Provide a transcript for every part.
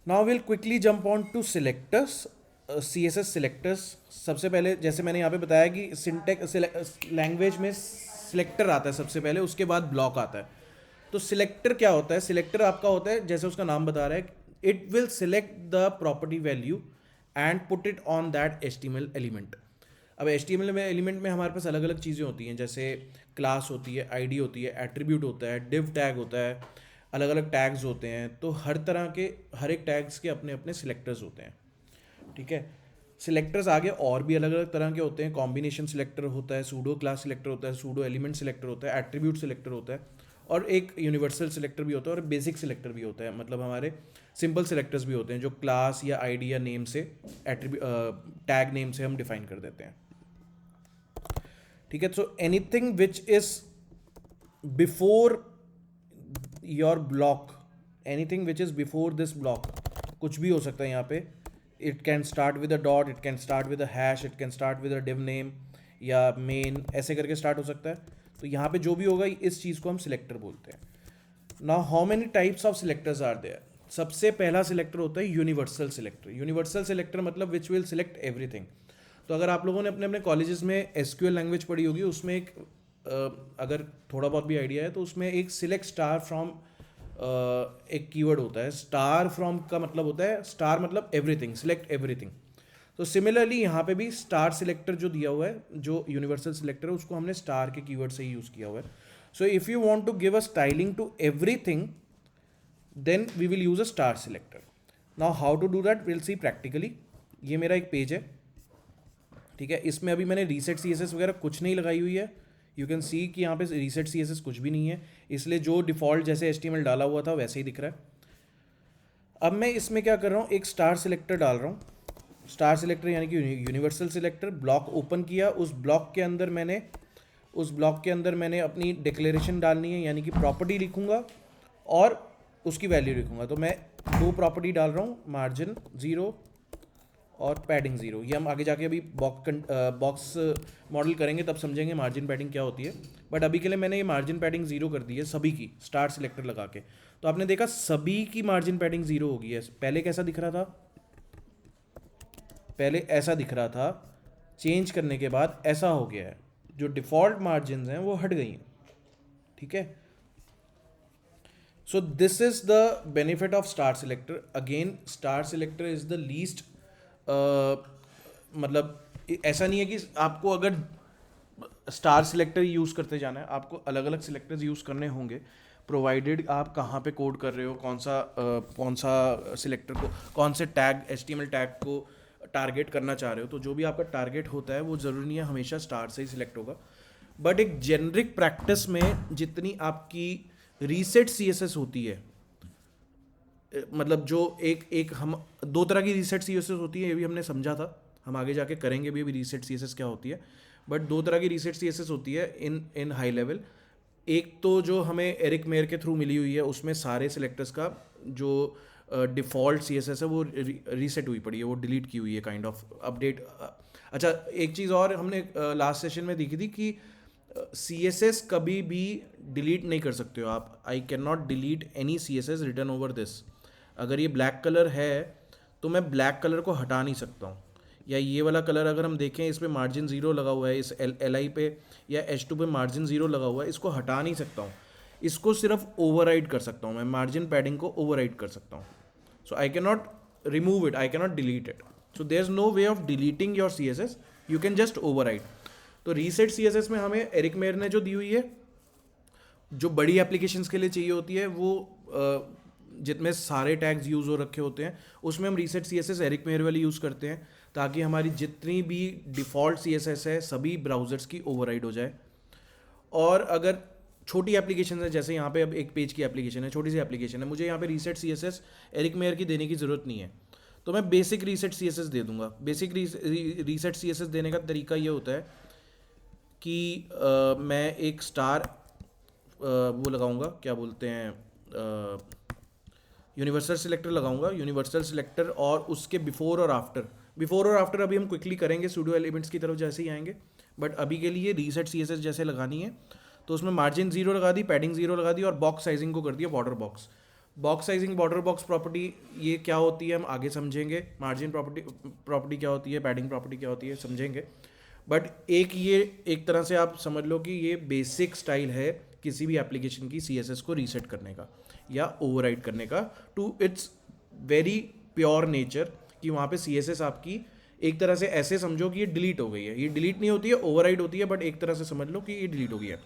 Now will quickly jump on to selectors, C S S selectors. सबसे पहले जैसे मैंने यहाँ पे बताया कि सिंटेक्स लैंग्वेज में सिलेक्टर आता है सबसे पहले, उसके बाद ब्लॉक आता है। तो सिलेक्टर क्या होता है? सिलेक्टर आपका होता है, जैसे उसका नाम बता रहा है, it will select the property value and put it on that HTML element. अब HTML में एलिमेंट में हमारे पास अलग अलग चीज़ें होती हैं, जैसे क्लास होती है, आईडी होती है, एट्रीब्यूट होता है, डिव टैग होता है, अलग अलग टैग्स होते हैं। तो हर तरह के, हर एक टैग्स के अपने अपने सिलेक्टर्स होते हैं। ठीक है। सिलेक्टर्स आगे और भी अलग अलग तरह के होते हैं। कॉम्बिनेशन सिलेक्टर होता है, सूडो क्लास सिलेक्टर होता है, सूडो एलिमेंट सिलेक्टर होता है, एट्रीब्यूट सिलेक्टर होता है, और एक यूनिवर्सल सिलेक्टर भी होता है, और बेसिक सिलेक्टर भी होता है। मतलब हमारे सिंपल सिलेक्टर्स भी होते हैं जो क्लास या आईडी या नेम से, टैग नेम से हम डिफाइन कर देते हैं। ठीक है। So anything which is before your block, anything which is before this block, कुछ भी हो सकता है यहाँ पे। It can start with a dot, it can start with a hash, it can start with a div name या main, ऐसे करके स्टार्ट हो सकता है। तो यहाँ पे जो भी होगा इस चीज़ को हम सिलेक्टर बोलते हैं। Now how many types of selectors are there? सबसे पहला सिलेक्टर होता है यूनिवर्सल सिलेक्टर। यूनिवर्सल सिलेक्टर मतलब विच विल सिलेक्ट एवरीथिंग। तो अगर आप लोगों ने अपने अपने कॉलेजेस में SQL लैंग्वेज पढ़ी होगी, उसमें एक अगर थोड़ा बहुत भी आइडिया है तो उसमें एक सिलेक्ट स्टार फ्रॉम एक कीवर्ड होता है। स्टार फ्रॉम का मतलब होता है, स्टार मतलब एवरीथिंग, सिलेक्ट एवरीथिंग। तो सिमिलरली यहाँ पे भी स्टार सिलेक्टर जो दिया हुआ है, जो यूनिवर्सल सिलेक्टर है, उसको हमने स्टार के कीवर्ड से ही यूज़ किया हुआ है। So if you want to give a styling to everything, then we will use a star selector. Now how to do that will see practically. ये मेरा एक पेज है, ठीक है। इसमें अभी मैंने रीसेट CSS वगैरह कुछ नहीं लगाई हुई है। यू कैन सी कि यहाँ पे रीसेट CSS कुछ भी नहीं है, इसलिए जो डिफ़ॉल्ट जैसे HTML डाला हुआ था वैसे ही दिख रहा है। अब मैं इसमें क्या कर रहा हूँ, एक स्टार सिलेक्टर डाल रहा हूँ। स्टार सिलेक्टर यानी कि यूनिवर्सल सिलेक्टर। ब्लॉक ओपन किया, उस ब्लॉक के अंदर मैंने अपनी डिक्लेरेशन डालनी है, यानी कि प्रॉपर्टी लिखूंगा और उसकी वैल्यू लिखूंगा। तो मैं दो प्रॉपर्टी डाल रहा हूँ, मार्जिन 0 और पैडिंग 0। ये हम आगे जाके अभी बॉक्स मॉडल करेंगे तब समझेंगे मार्जिन पैडिंग क्या होती है। बट अभी के लिए मैंने ये मार्जिन पैडिंग 0 कर दी है सभी की, स्टार सिलेक्टर लगा के। तो आपने देखा सभी की मार्जिन पैडिंग 0 हो गई है। पहले कैसा दिख रहा था? पहले ऐसा दिख रहा था, चेंज करने के बाद ऐसा हो गया है। जो डिफ़ॉल्ट मार्जिन हैं वो हट गई हैं। ठीक है। So this is the benefit of star selector. Again star selector is the least, मतलब ऐसा नहीं है कि आपको अगर स्टार सिलेक्टर यूज़ करते जाना है, आपको अलग अलग सिलेक्टर्स यूज़ करने होंगे, प्रोवाइडेड आप कहाँ पे कोड कर रहे हो, कौन सा सिलेक्टर को, कौन से टैग, HTML टैग को टारगेट करना चाह रहे हो। तो जो भी आपका टारगेट होता है वो ज़रूरी नहीं है हमेशा स्टार से ही सिलेक्ट होगा। बट एक जेनरिक प्रैक्टिस में जितनी आपकी रीसेट CSS होती है, मतलब जो एक एक हम दो तरह की रीसेट CSS होती है, ये भी हमने समझा था, हम आगे जाके करेंगे भी रीसेट CSS क्या होती है। बट दो तरह की रीसेट CSS होती है इन हाई लेवल। एक तो जो हमें एरिक मेयर के थ्रू मिली हुई है, उसमें सारे सिलेक्टर्स का जो डिफ़ॉल्ट CSS है वो रीसेट हुई पड़ी है, वो डिलीट की हुई है, काइंड ऑफ अपडेट। अच्छा, एक चीज़ और हमने लास्ट सेशन में देखी थी कि CSS कभी भी डिलीट नहीं कर सकते हो आप। आई can not delete any CSS return over this. अगर ये ब्लैक कलर है तो मैं ब्लैक कलर को हटा नहीं सकता हूँ। या ये वाला कलर अगर हम देखें, इस पर मार्जिन 0 लगा हुआ है, इस LI पे या H2 पे मार्जिन 0 लगा हुआ है, इसको हटा नहीं सकता हूँ। इसको सिर्फ ओवरराइड कर सकता हूँ मैं, मार्जिन पैडिंग को ओवरराइड कर सकता हूँ। So I can not remove it, I can not delete it. So there is no way of deleting your CSS, you can just override. तो रीसेट CSS में हमें एरिक मेयर ने जो दी हुई है, जो बड़ी एप्लीकेशंस के लिए चाहिए होती है, वो जितने सारे टैग्स यूज़ हो रखे होते हैं, उसमें हम रीसेट CSS एरिक मेयर वाली यूज़ करते हैं, ताकि हमारी जितनी भी डिफ़ॉल्ट CSS है सभी ब्राउज़र्स की ओवरराइड हो जाए। और अगर छोटी एप्लीकेशन है, जैसे यहाँ पे अब एक पेज की एप्लीकेशन है, छोटी सी एप्लीकेशन है, मुझे यहाँ पे रीसेट CSS एरिक मेयर की देने की ज़रूरत नहीं है, तो मैं बेसिक रीसेट CSS दे दूंगा। बेसिक रीसेट CSS देने का तरीका ये होता है कि मैं एक स्टार वो लगाऊंगा, क्या बोलते हैं, यूनिवर्सल सिलेक्टर लगाऊंगा, यूनिवर्सल सिलेक्टर, और उसके बिफोर और आफ्टर अभी हम क्विकली करेंगे सूडो एलिमेंट्स की तरफ जैसे ही आएंगे। बट अभी के लिए रीसेट CSS जैसे लगानी है, तो उसमें मार्जिन 0 लगा दी, पैडिंग 0 लगा दी, और बॉक्स साइजिंग को कर दिया border box. Box sizing, border box property, ये क्या होती है हम आगे समझेंगे। मार्जिन प्रॉपर्टी क्या होती है, पैडिंग प्रॉपर्टी क्या होती है, समझेंगे। बट ये एक तरह से आप समझ लो कि ये बेसिक स्टाइल है किसी भी एप्लीकेशन की CSS को रीसेट करने का या ओवरराइड करने का to its very pure nature, कि वहाँ पे CSS आपकी एक तरह से ऐसे समझो कि ये डिलीट हो गई है। ये डिलीट नहीं होती है, ओवरराइड होती है, बट एक तरह से समझ लो कि ये डिलीट हो गई है।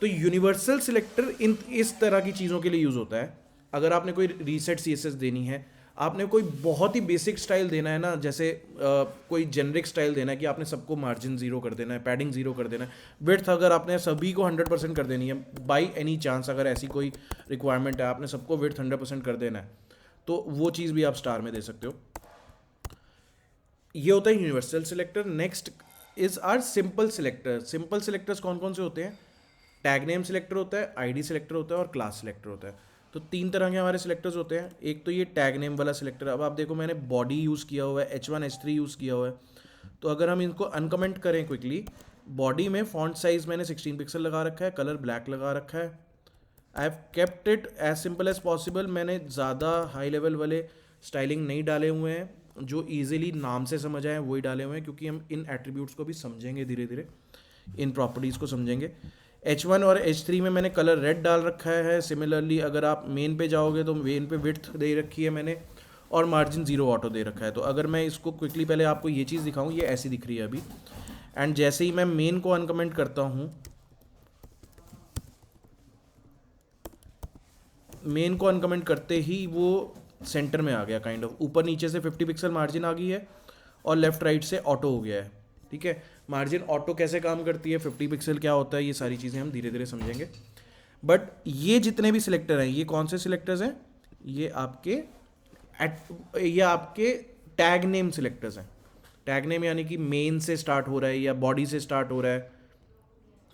तो यूनिवर्सल सिलेक्टर इस तरह की चीज़ों के लिए यूज़ होता है। अगर आपने कोई रीसेट CSS देनी है, आपने कोई बहुत ही बेसिक स्टाइल देना है ना, जैसे कोई जेनरिक स्टाइल देना है कि आपने सबको मार्जिन 0 कर देना है, पैडिंग 0 कर देना है, विड्थ अगर आपने सभी को 100% कर देनी है, बाई एनी चांस अगर ऐसी कोई रिक्वायरमेंट है, आपने सबको विड्थ 100% कर देना है, तो वो चीज़ भी आप स्टार में दे सकते हो। ये होता है universal selector. Next is our simple selector. Simple selectors कौन कौन से होते हैं? टैग नेम सिलेक्टर होता है, ID सिलेक्टर होता है और क्लास सिलेक्टर होता है। तो 3 तरह के हमारे सिलेक्टर्स होते हैं। एक तो ये टैग नेम वाला सिलेक्टर। अब आप देखो मैंने बॉडी यूज़ किया हुआ है, H1 H3 यूज़ किया हुआ है। तो अगर हम इनको अनकमेंट करें क्विकली, बॉडी में फॉन्ट साइज मैंने 16 पिक्सल लगा रखा है, कलर ब्लैक लगा रखा है। I have kept it as simple as possible. मैंने ज़्यादा हाई लेवल वाले स्टाइलिंग नहीं डाले हुए हैं, जो ईजिली नाम से समझ आए वही डाले हुए हैं, क्योंकि हम इन एट्रीब्यूट्स को भी समझेंगे धीरे धीरे, इन प्रॉपर्टीज़ को समझेंगे। H1 और H3 में मैंने कलर रेड डाल रखा है। सिमिलरली अगर आप मेन पे जाओगे तो मेन पे विड्थ दे रखी है मैंने, और मार्जिन 0 ऑटो दे रखा है। तो अगर मैं इसको क्विकली पहले आपको ये चीज़ दिखाऊं, ये ऐसी दिख रही है अभी। एंड जैसे ही मैं मेन को अनकमेंट करता हूँ, मेन को अनकमेंट करते ही वो सेंटर में आ गया काइंड ऑफ। ऊपर नीचे से 50 पिक्सल मार्जिन आ गई है और लेफ्ट राइट से ऑटो हो गया है। ठीक है, मार्जिन ऑटो कैसे काम करती है, 50 पिक्सल क्या होता है, ये सारी चीज़ें हम धीरे धीरे समझेंगे। बट ये जितने भी सिलेक्टर हैं, ये कौन से सिलेक्टर्स हैं? ये आपके टैग नेम सिलेक्टर्स हैं। टैग नेम यानी कि मेन से स्टार्ट हो रहा है या बॉडी से स्टार्ट हो रहा है।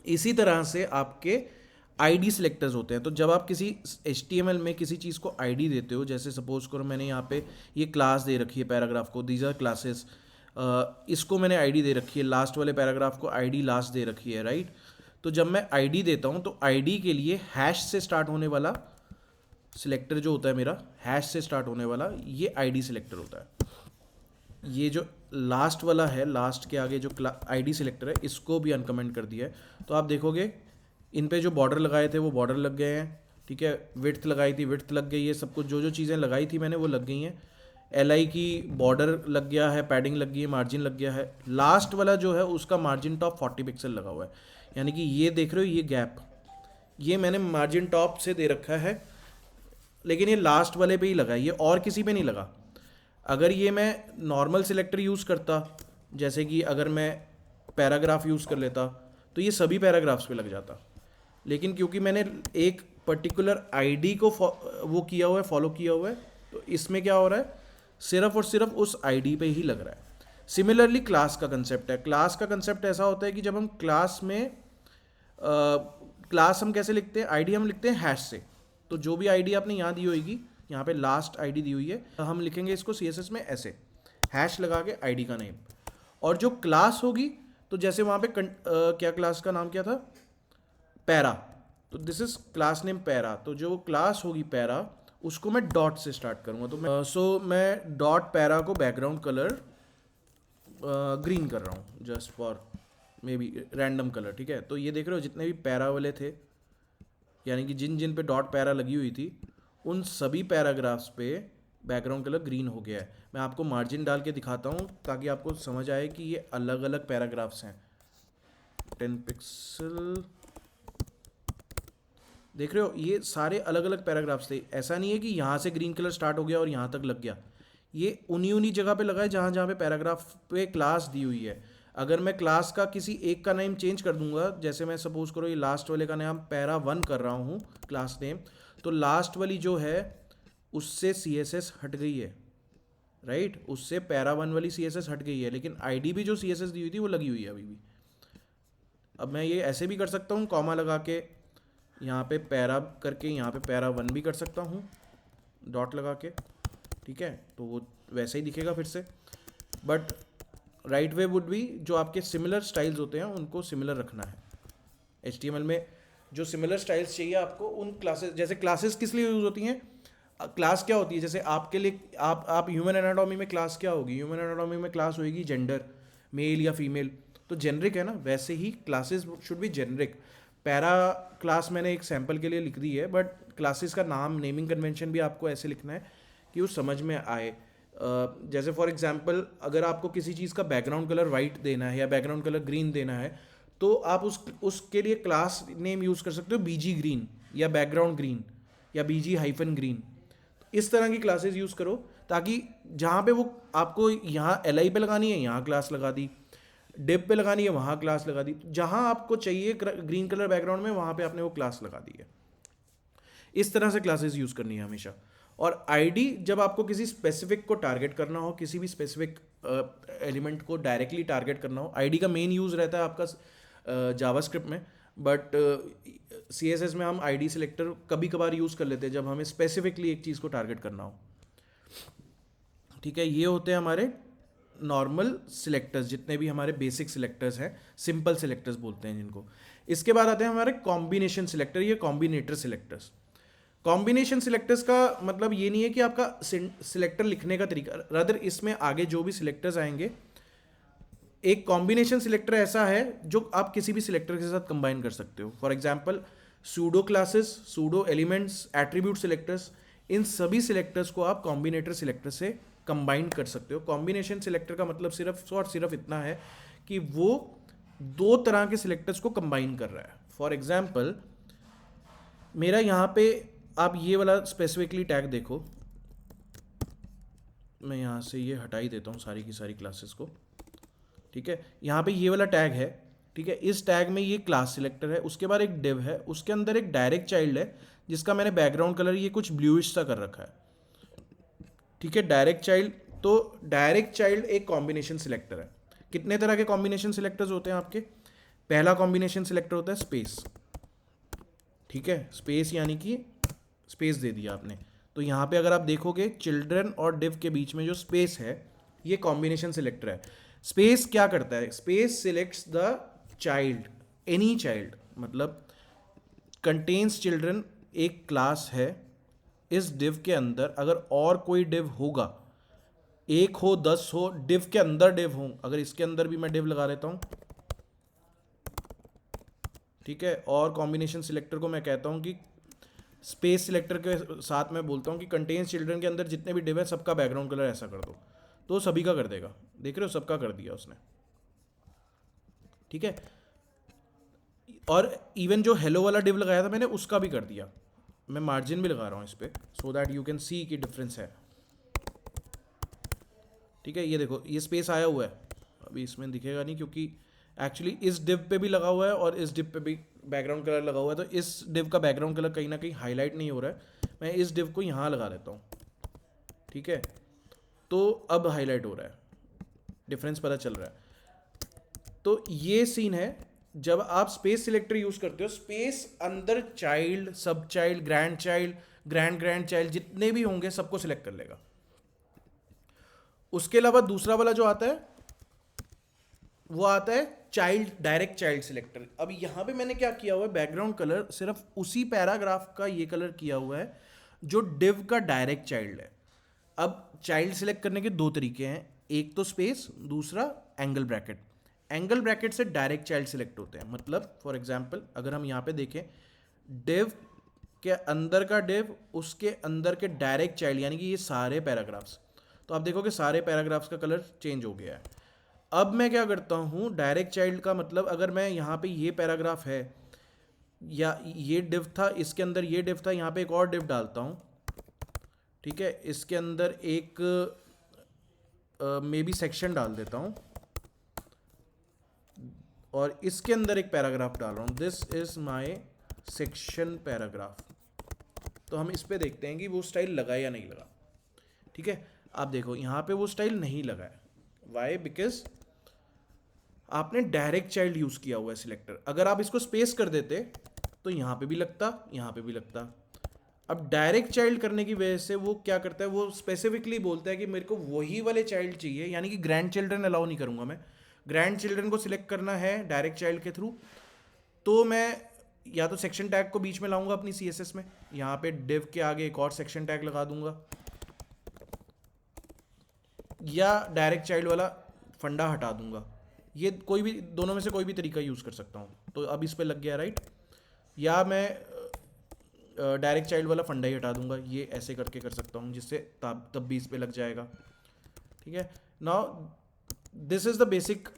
इसी तरह से आपके ID सिलेक्टर्स होते हैं। तो जब आप किसी HTML में किसी चीज़ को ID देते हो, जैसे सपोज करो मैंने यहाँ पे ये क्लास दे रखी है पैराग्राफ को, दीज आर क्लासेस, इसको मैंने ID दे रखी है, लास्ट वाले पैराग्राफ को ID लास्ट दे रखी है, राइट। तो जब मैं ID देता हूँ तो ID के लिए हैश से स्टार्ट होने वाला सिलेक्टर जो होता है मेरा, हैश से स्टार्ट होने वाला, ये ID सिलेक्टर होता है। ये जो लास्ट वाला है, लास्ट के आगे जो ID सिलेक्टर है, इसको भी अनकमेंट कर दिया है। तो आप देखोगे इन पे जो बॉर्डर लगाए थे वो बॉर्डर लग गए हैं। ठीक है, विड्थ लगाई थी, विड्थ लग गई है, सब कुछ जो जो चीज़ें लगाई थी मैंने वो लग गई हैं। LI की बॉर्डर लग गया है, पैडिंग लग गई है, मार्जिन लग गया है। लास्ट वाला जो है उसका मार्जिन टॉप 40 पिक्सल लगा हुआ है, यानी कि ये देख रहे हो ये गैप, ये मैंने मार्जिन टॉप से दे रखा है, लेकिन ये लास्ट वाले पे ही लगा है, ये और किसी पे नहीं लगा। अगर ये मैं नॉर्मल सिलेक्टर यूज़ करता, जैसे कि अगर मैं पैराग्राफ यूज़ कर लेता, तो ये सभी पैराग्राफ्स पे लग जाता। लेकिन क्योंकि मैंने एक पर्टिकुलर ID को वो किया हुआ है, फॉलो किया हुआ है, तो इसमें क्या हो रहा है, सिर्फ और सिर्फ उस ID पे ही लग रहा है। सिमिलरली क्लास का कंसेप्ट है। क्लास का कंसेप्ट ऐसा होता है कि जब हम क्लास में क्लास हम कैसे लिखते हैं, ID हम लिखते हैं हैश से। तो जो भी ID आपने यहाँ दी होगी, यहाँ पे लास्ट ID दी हुई है, हम लिखेंगे इसको CSS में ऐसे, हैश लगा के ID का नेम। और जो क्लास होगी, तो जैसे वहाँ पे क्या क्लास का नाम क्या था, पैरा, तो this is class name para. तो जो क्लास होगी पैरा, उसको मैं डॉट से स्टार्ट करूँगा। तो मैं डॉट पैरा को बैकग्राउंड कलर ग्रीन कर रहा हूँ, just for may be random colour. ठीक है, तो ये देख रहे हो जितने भी पैरा वाले थे, यानी कि जिन जिन पे डॉट पैरा लगी हुई थी, उन सभी पैराग्राफ्स पे बैकग्राउंड कलर ग्रीन हो गया है। मैं आपको मार्जिन डाल के दिखाता हूँ ताकि आपको समझ आए कि ये अलग अलग पैराग्राफ्स हैं। 10 पिक्सल, देख रहे हो ये सारे अलग अलग पैराग्राफ्स थे। ऐसा नहीं है कि यहाँ से ग्रीन कलर स्टार्ट हो गया और यहाँ तक लग गया, ये उन्हीं जगह पे लगा है जहाँ जहाँ पे पैराग्राफ पे क्लास दी हुई है। अगर मैं क्लास का किसी एक का नेम चेंज कर दूंगा, जैसे मैं सपोज करो ये लास्ट वाले का नाम पैरा 1 कर रहा हूँ क्लास नेम, तो लास्ट वाली जो है उससे CSS हट गई है, राइट, उससे पैरा 1 वाली CSS हट गई है, लेकिन ID भी जो CSS दी हुई थी वो लगी हुई है अभी भी। अब मैं ये ऐसे भी कर सकता हूँ, कॉमा लगा के यहाँ पे पैरा करके यहाँ पे पैरा 1 भी कर सकता हूँ डॉट लगा के। ठीक है, तो वो वैसे ही दिखेगा फिर से। But right way would be, जो आपके सिमिलर स्टाइल्स होते हैं उनको सिमिलर रखना है। HTML में जो सिमिलर स्टाइल्स चाहिए आपको, उन क्लासेस, जैसे क्लासेस किस लिए यूज़ होती हैं, क्लास क्या होती है, जैसे आपके लिए आप ह्यूमन एनाटॉमी में क्लास क्या होगी, ह्यूमन एनाटॉमी में क्लास होगी जेंडर, मेल या फीमेल, तो जेनरिक है ना, वैसे ही classes should be generic. Para class मैंने एक सैंपल के लिए लिख दी है, बट क्लासेस का नाम, नेमिंग कन्वेंशन भी आपको ऐसे लिखना है कि वो समझ में आए। जैसे फॉर एग्जांपल अगर आपको किसी चीज़ का बैकग्राउंड कलर वाइट देना है या बैकग्राउंड कलर ग्रीन देना है, तो आप उसके लिए क्लास नेम यूज़ कर सकते हो बीजी ग्रीन या बैकग्राउंड ग्रीन या बीजी हाइफन ग्रीन। इस तरह की क्लासेस यूज़ करो ताकि जहाँ पे वो आपको यहाँ एल आई पे लगानी है यहाँ क्लास लगा दी, डिप पे लगानी है वहाँ क्लास लगा दी, जहाँ आपको चाहिए ग्रीन कलर बैकग्राउंड में वहाँ पे आपने वो क्लास लगा दी है। इस तरह से क्लासेस यूज़ करनी है हमेशा। और आईडी जब आपको किसी स्पेसिफिक को टारगेट करना हो, किसी भी स्पेसिफिक एलिमेंट को डायरेक्टली टारगेट करना हो, आईडी का मेन यूज़ रहता है आपका जावास्क्रिप्ट में, बट सी एस एस में हम आईडी सिलेक्टर कभी कभार यूज़ कर लेते हैं जब हमें स्पेसिफिकली एक चीज़ को टारगेट करना हो। ठीक है, ये होते हैं हमारे नॉर्मल सिलेक्टर्स, जितने भी हमारे बेसिक सिलेक्टर्स हैं, सिंपल सिलेक्टर्स बोलते हैं जिनको। इसके बाद आते हैं हमारे कॉम्बिनेशन सिलेक्टर या कॉम्बिनेटर सिलेक्टर्स। कॉम्बिनेशन सिलेक्टर्स का मतलब ये नहीं है कि आपका सिलेक्टर लिखने का तरीका, रादर इसमें आगे जो भी सिलेक्टर्स आएंगे, एक कॉम्बिनेशन सिलेक्टर ऐसा है जो आप किसी भी सिलेक्टर के साथ कंबाइन कर सकते हो। For example pseudo classes, pseudo elements, attribute selectors, इन सभी सिलेक्टर्स को आप कॉम्बिनेटर सिलेक्टर से कंबाइन कर सकते हो। कॉम्बिनेशन सिलेक्टर का मतलब सिर्फ और सिर्फ इतना है कि वो दो तरह के सिलेक्टर्स को कंबाइन कर रहा है। फॉर एग्जांपल मेरा यहाँ पे आप ये वाला स्पेसिफिकली टैग देखो, मैं यहाँ से ये हटा ही देता हूँ सारी की सारी क्लासेस को। ठीक है, यहाँ पे ये वाला टैग है, ठीक है, इस टैग में ये क्लास सिलेक्टर है, उसके बाद एक डिव है, उसके अंदर एक डायरेक्ट चाइल्ड है जिसका मैंने बैकग्राउंड कलर ये कुछ ब्लूइश सा कर रखा है। ठीक है, डायरेक्ट चाइल्ड, तो डायरेक्ट चाइल्ड एक कॉम्बिनेशन सिलेक्टर है। कितने तरह के कॉम्बिनेशन सिलेक्टर्स होते हैं आपके? पहला कॉम्बिनेशन सिलेक्टर होता है स्पेस। ठीक है, स्पेस यानी कि स्पेस दे दिया आपने, तो यहाँ पे अगर आप देखोगे चिल्ड्रन और डिव के बीच में जो स्पेस है ये कॉम्बिनेशन सिलेक्टर है। स्पेस क्या करता है? Space selects the child, any child, मतलब कंटेन्स चिल्ड्रन एक क्लास है, इस डिव के अंदर अगर और कोई डिव होगा, एक हो 10 हो, डिव के अंदर डिव हो, अगर इसके अंदर भी मैं डिव लगा देता हूं, ठीक है, और कॉम्बिनेशन सिलेक्टर को मैं कहता हूं कि स्पेस सिलेक्टर के साथ मैं बोलता हूं कि कंटेन्स चिल्ड्रन के अंदर जितने भी डिव है सबका बैकग्राउंड कलर ऐसा कर दो, तो सभी का कर देगा। देख रहे हो, सबका कर दिया उसने। ठीक है, और इवन जो हेलो वाला डिव लगाया था मैंने उसका भी कर दिया। मैं मार्जिन भी लगा रहा हूँ इस पर so that you can see कि डिफरेंस है। ठीक है, ये देखो ये स्पेस आया हुआ है, अभी इसमें दिखेगा नहीं क्योंकि एक्चुअली इस डिव पे भी लगा हुआ है और इस डिव पे भी बैकग्राउंड कलर लगा हुआ है, तो इस डिव का बैकग्राउंड कलर कहीं ना कहीं हाईलाइट नहीं हो रहा है। मैं इस डिव को यहाँ लगा देता हूँ, ठीक है, तो अब हाईलाइट हो रहा है, डिफरेंस पता चल रहा है। तो ये सीन है जब आप स्पेस सिलेक्टर यूज करते हो। स्पेस अंदर चाइल्ड, सब child, grand child, grand grand child जितने भी होंगे सबको सिलेक्ट कर लेगा। उसके अलावा दूसरा वाला जो आता है वो आता है चाइल्ड, डायरेक्ट चाइल्ड सिलेक्टर। अब यहां पे मैंने क्या किया हुआ है, बैकग्राउंड कलर सिर्फ उसी पैराग्राफ का ये कलर किया हुआ है जो डिव का डायरेक्ट चाइल्ड है। अब चाइल्ड सिलेक्ट करने के दो तरीके हैं, एक तो स्पेस, दूसरा एंगल ब्रैकेट। एंगल ब्रैकेट से डायरेक्ट चाइल्ड सिलेक्ट होते हैं। मतलब फॉर एग्जांपल अगर हम यहाँ पे देखें, डिव के अंदर का डिव, उसके अंदर के डायरेक्ट चाइल्ड, यानी कि ये सारे पैराग्राफ्स, तो आप देखोगे सारे पैराग्राफ्स का कलर चेंज हो गया है। अब मैं क्या करता हूँ, डायरेक्ट चाइल्ड का मतलब अगर मैं यहाँ पे ये पैराग्राफ है या ये डिव था, इसके अंदर ये डिव था, यहाँ पे एक और डिव डालता हूँ, ठीक है, इसके अंदर एक मे बी सेक्शन डाल देता हूँ और इसके अंदर एक पैराग्राफ डाल रहा हूँ, this is my section paragraph. तो हम इस पे देखते हैं कि वो स्टाइल लगा या नहीं लगा। ठीक है, आप देखो यहाँ पे वो स्टाइल नहीं लगा है। वाई? बिकॉज आपने डायरेक्ट चाइल्ड यूज किया हुआ है सिलेक्टर। अगर आप इसको स्पेस कर देते तो यहाँ पे भी लगता, यहाँ पे भी लगता। अब डायरेक्ट चाइल्ड करने की वजह से वो क्या करता है, वो स्पेसिफिकली बोलता है कि मेरे को वही वाले चाइल्ड चाहिए, यानी कि ग्रैंड चिल्ड्रन अलाउ नहीं करूँगा मैं। ग्रैंड चिल्ड्रन को सिलेक्ट करना है डायरेक्ट चाइल्ड के थ्रू, तो मैं या तो सेक्शन टैग को बीच में लाऊंगा अपनी CSS में, यहाँ पे div के आगे एक और सेक्शन टैग लगा दूंगा, या डायरेक्ट चाइल्ड वाला फंडा हटा दूंगा। ये कोई भी, दोनों में से कोई भी तरीका यूज़ कर सकता हूँ। तो अब इस पे लग गया राइट, या मैं डायरेक्ट चाइल्ड वाला फंडा ही हटा दूंगा, ये ऐसे करके कर सकता हूँ जिससे तब भी इस पे लग जाएगा। ठीक है, now this is the basic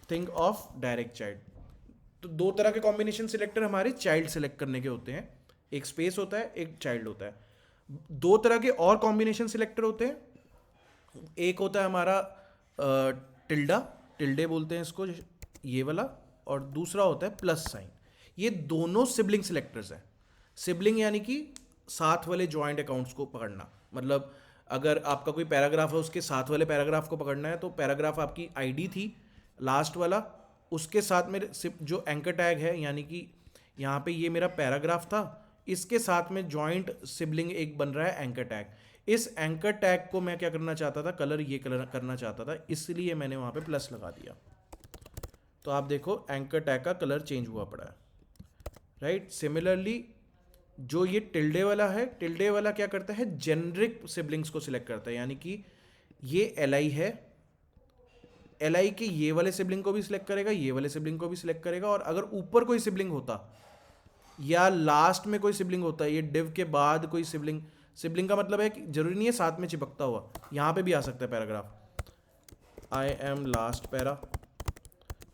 thing of direct child. तो दो तरह के कॉम्बिनेशन सिलेक्टर हमारे चाइल्ड सेलेक्ट करने के होते हैं, एक स्पेस होता है, एक चाइल्ड होता है। दो तरह के और कॉम्बिनेशन सिलेक्टर होते हैं, एक होता है हमारा टिल्डे बोलते हैं इसको, ये वाला, और दूसरा होता है प्लस साइन। ये दोनों सिबलिंग सिलेक्टर्स हैं। सिबलिंग यानी कि साथ वाले जॉइंट अकाउंट्स को पकड़ना, मतलब अगर आपका कोई पैराग्राफ है उसके साथ वाले पैराग्राफ को पकड़ना है, तो पैराग्राफ आपकी आईडी थी लास्ट वाला, उसके साथ में जो एंकर टैग है, यानी कि यहाँ पे ये मेरा पैराग्राफ था, इसके साथ में जॉइंट सिबलिंग एक बन रहा है एंकर टैग। इस एंकर टैग को मैं क्या करना चाहता था, कलर ये कलर करना चाहता था, इसलिए मैंने वहाँ पे प्लस लगा दिया। तो आप देखो एंकर टैग का कलर चेंज हुआ पड़ा है, राइट। सिमिलरली जो ये टिल्डे वाला है, टिल्डे वाला क्या करता है, जेनरिक सिबलिंग्स को सिलेक्ट करता है, यानी कि ये एल है, एल के ये वाले सिबलिंग को भी सिलेक्ट करेगा, ये वाले सिबलिंग को भी सिलेक्ट करेगा, और अगर ऊपर कोई सिबलिंग होता या लास्ट में कोई सिबलिंग होता है, ये डिव के बाद कोई सिबलिंग, सिबलिंग का मतलब है कि जरूरी नहीं है साथ में चिपकता हुआ, यहाँ पे भी आ सकता है paragraph, I am last para.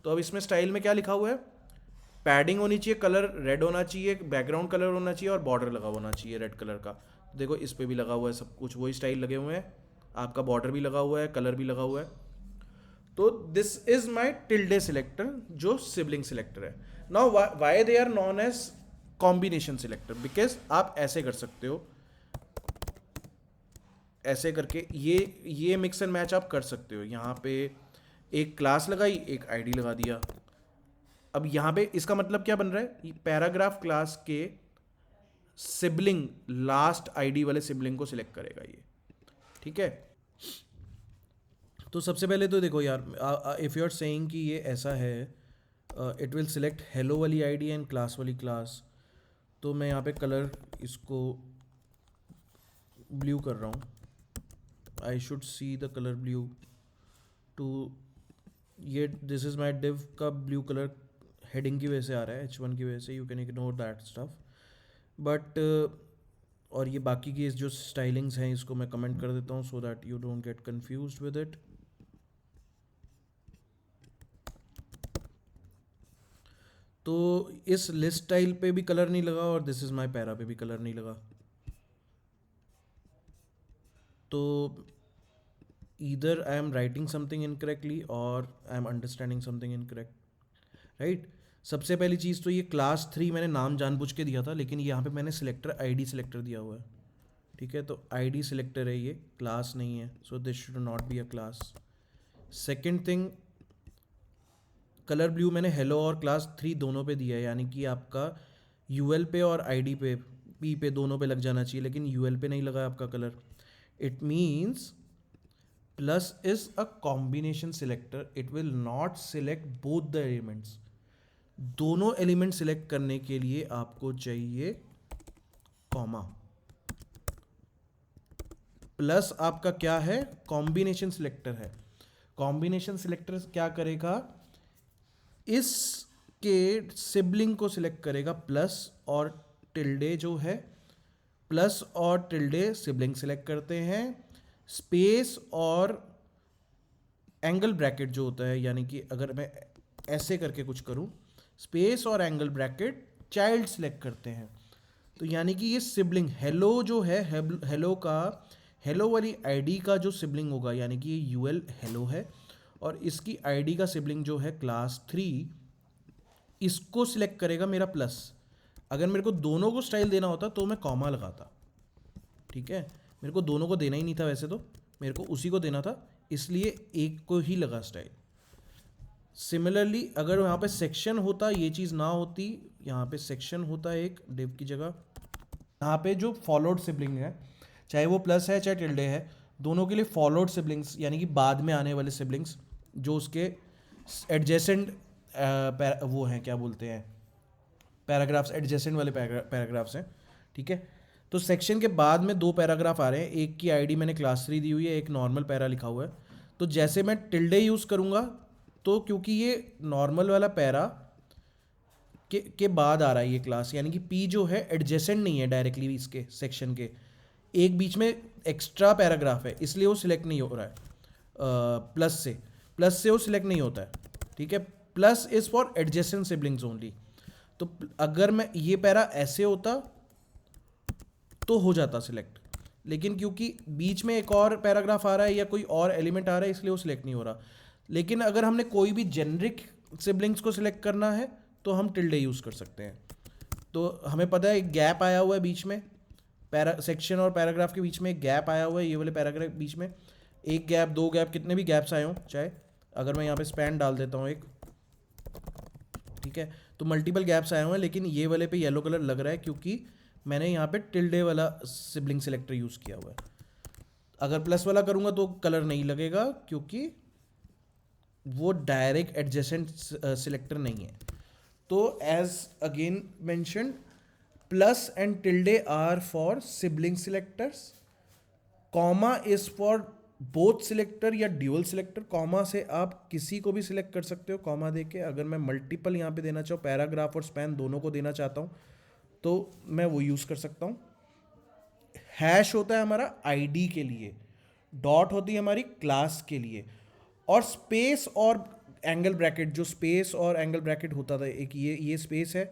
तो अब इसमें स्टाइल में क्या लिखा हुआ है, पैडिंग होनी चाहिए, कलर रेड होना चाहिए, बैकग्राउंड कलर होना चाहिए, और बॉर्डर लगा होना चाहिए रेड कलर का। देखो इस पे भी लगा हुआ है, सब कुछ वही स्टाइल लगे हुए हैं, आपका बॉर्डर भी लगा हुआ है, कलर भी लगा हुआ है। तो this is my tilde selector जो सिबलिंग सिलेक्टर है। Now why they are known as combination selector, because आप ऐसे कर सकते हो, ऐसे करके ये मिक्स एंड मैच आप कर सकते हो। यहाँ पे एक क्लास लगाई, एक आईडी लगा दिया। अब यहाँ पे इसका मतलब क्या बन रहा है, पैराग्राफ क्लास के सिबलिंग लास्ट आईडी वाले सिबलिंग को सिलेक्ट करेगा ये, ठीक है। तो सबसे पहले तो देखो यार, इफ़ यू आर सेइंग कि ये ऐसा है, इट विल सिलेक्ट हेलो वाली आईडी एंड क्लास वाली क्लास, तो मैं यहाँ पे कलर इसको ब्लू कर रहा हूँ। I should see the colour blue too, ये दिस इज़ माई डिव का ब्लू कलर हेडिंग की वजह से आ रहा है, H1 की वजह से, you can ignore that stuff. But और ये बाकी की जो स्टाइलिंग्स हैं इसको मैं कमेंट कर देता हूँ so that you don't get confused with it. तो इस लिस्ट स्टाइल पे भी कलर नहीं लगा और दिस इज माय पैरा पे भी कलर नहीं लगा। तो either I am writing something incorrectly or I am understanding something incorrect, right. सबसे पहली चीज़ तो ये क्लास 3 मैंने नाम जानबूझ के दिया था, लेकिन यहाँ पे मैंने सिलेक्टर आईडी सिलेक्टर दिया हुआ है, ठीक है। तो आईडी सिलेक्टर है ये, क्लास नहीं है, so this should not be a class. Second thing, colour blue मैंने हेलो और क्लास 3 दोनों पे दिया है, यानी कि आपका यूएल पे और आईडी पे, पी पे, दोनों पे लग जाना चाहिए, लेकिन यूएल पे नहीं लगा आपका colour. It means plus is a combination selector, it will not select both the elements. दोनों एलिमेंट सिलेक्ट करने के लिए आपको चाहिए कॉमा। प्लस आपका क्या है, कॉम्बिनेशन सिलेक्टर है। कॉम्बिनेशन सिलेक्टर क्या करेगा, इसके सिबलिंग को सिलेक्ट करेगा, प्लस और टिल्डे जो है, प्लस और टिल्डे सिबलिंग सिलेक्ट करते हैं, स्पेस और एंगल ब्रैकेट जो होता है, यानी कि अगर मैं ऐसे करके कुछ करूं, स्पेस और एंगल ब्रैकेट चाइल्ड सिलेक्ट करते हैं। तो यानी कि ये सिबलिंग हेलो जो है, हेलो का, हेलो वाली आईडी का जो सिबलिंग होगा, यानी कि ये यूएल हेलो है और इसकी आईडी का सिबलिंग जो है क्लास 3, इसको सिलेक्ट करेगा मेरा प्लस। अगर मेरे को दोनों को स्टाइल देना होता तो मैं कॉमा लगाता, ठीक है। मेरे को दोनों को देना ही नहीं था, वैसे तो मेरे को उसी को देना था, इसलिए एक को ही लगा स्टाइल। सिमिलरली अगर यहाँ पे सेक्शन होता, ये चीज़ ना होती, यहाँ पे सेक्शन होता एक डिव की जगह, यहाँ पे जो फॉलोड सिबलिंग है, चाहे वो प्लस है चाहे टिल्डे है, दोनों के लिए फॉलोड सिबलिंग्स, यानी कि बाद में आने वाले सिबलिंग्स जो उसके एडजेसेंट वो हैं, क्या बोलते हैं, पैराग्राफ्स एडजेसेंट वाले पैराग्राफ्स हैं, ठीक है। तो सेक्शन के बाद में दो पैराग्राफ आ रहे हैं, एक की आईडी मैंने क्लास 3 दी हुई है, एक नॉर्मल पैरा लिखा हुआ है। तो जैसे मैं टिल्डे यूज़ करूँगा, तो क्योंकि ये नॉर्मल वाला पैरा के बाद आ रहा है ये क्लास, यानी कि पी जो है एडजेसेंट नहीं है डायरेक्टली इसके सेक्शन के, एक बीच में एक्स्ट्रा पैराग्राफ है, इसलिए वो सिलेक्ट नहीं हो रहा है। प्लस से वो सिलेक्ट नहीं होता है, ठीक है। Plus is for adjacent siblings only. तो अगर मैं ये पैरा ऐसे होता तो हो जाता सिलेक्ट, लेकिन क्योंकि बीच में एक और पैराग्राफ आ रहा है या कोई और एलिमेंट आ रहा है, इसलिए वो सिलेक्ट नहीं हो रहा। लेकिन अगर हमने कोई भी जेनरिक सिबलिंग्स को सिलेक्ट करना है तो हम टिल्डे यूज़ कर सकते हैं। तो हमें पता है एक गैप आया हुआ है बीच में, सेक्शन और पैराग्राफ के बीच में एक गैप आया हुआ है, ये वाले पैराग्राफ बीच में एक गैप, दो गैप, कितने भी गैप्स आए हों चाहे, अगर मैं यहाँ पे स्पैन डाल देता हूँ एक, ठीक है, तो मल्टीपल गैप्स आए हुए हैं, लेकिन ये वाले पे येलो कलर लग रहा है क्योंकि मैंने यहाँ पे टिल्डे वाला सिबलिंग सिलेक्टर यूज़ किया हुआ है। अगर प्लस वाला करूँगा तो कलर नहीं लगेगा क्योंकि वो डायरेक्ट एडजेसेंट सिलेक्टर नहीं है। तो as again mentioned, plus and tilde are for sibling selectors, comma is for both selector या ड्यूअल सिलेक्टर। कॉमा से आप किसी को भी सिलेक्ट कर सकते हो कॉमा देके। अगर मैं मल्टीपल यहाँ पे देना चाहूँ, पैराग्राफ और स्पैन दोनों को देना चाहता हूँ, तो मैं वो यूज़ कर सकता हूँ। हैश होता है हमारा आईडी के लिए, डॉट होती है हमारी क्लास के लिए, और स्पेस और एंगल ब्रैकेट, जो स्पेस और एंगल ब्रैकेट होता था, एक ये स्पेस है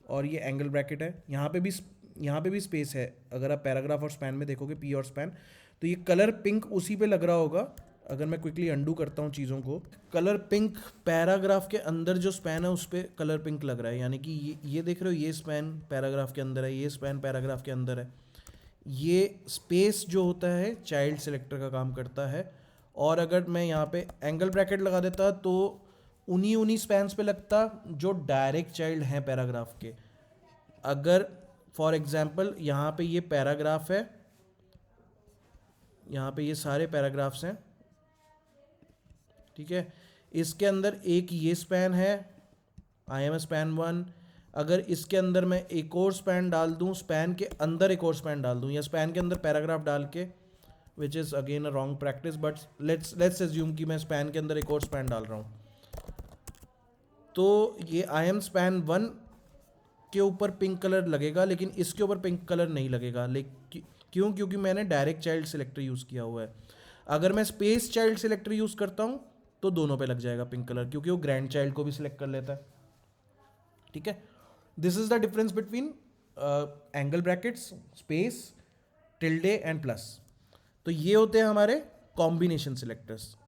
और ये एंगल ब्रैकेट है। यहाँ पे भी स्पेस है, अगर आप पैराग्राफ और स्पैन में देखोगे, पी और स्पैन, तो ये कलर पिंक उसी पे लग रहा होगा। अगर मैं क्विकली अंडू करता हूँ चीज़ों को, कलर पिंक पैराग्राफ के अंदर जो स्पैन है उस पर कलर पिंक लग रहा है, यानी कि ये देख रहे हो, ये स्पैन पैराग्राफ के अंदर है, ये स्पैन पैराग्राफ के अंदर है। ये स्पेस जो होता है चाइल्ड सिलेक्टर का काम करता है। और अगर मैं यहाँ पे एंगल ब्रैकेट लगा देता तो उन्हीं स्पैन्स पे लगता जो डायरेक्ट चाइल्ड हैं पैराग्राफ के। अगर फॉर एग्जांपल यहाँ पे ये पैराग्राफ है, यहाँ पे ये सारे पैराग्राफ्स हैं, ठीक है, इसके अंदर एक ये स्पैन है, आई एम स्पैन 1। अगर इसके अंदर मैं एक और स्पैन डाल दूँ, स्पैन के अंदर एक और स्पैन डाल दूँ, या स्पैन के अंदर पैराग्राफ डाल के, which is again a wrong practice, but let's assume कि मैं स्पैन के अंदर एक और स्पैन डाल रहा हूँ, तो ये आई एम स्पैन 1 के ऊपर पिंक कलर लगेगा, लेकिन इसके ऊपर पिंक कलर नहीं लगेगा। लेकिन क्यों? क्योंकि मैंने डायरेक्ट चाइल्ड सिलेक्टर यूज़ किया हुआ है। अगर मैं स्पेस चाइल्ड सिलेक्टर यूज़ करता हूँ तो दोनों पे लग जाएगा पिंक कलर, क्योंकि वो ग्रैंड चाइल्ड को भी सिलेक्ट कर लेता है, ठीक है। This is the difference between angle brackets, space, tilde and plus. तो ये होते हैं हमारे कॉम्बिनेशन सिलेक्टर्स।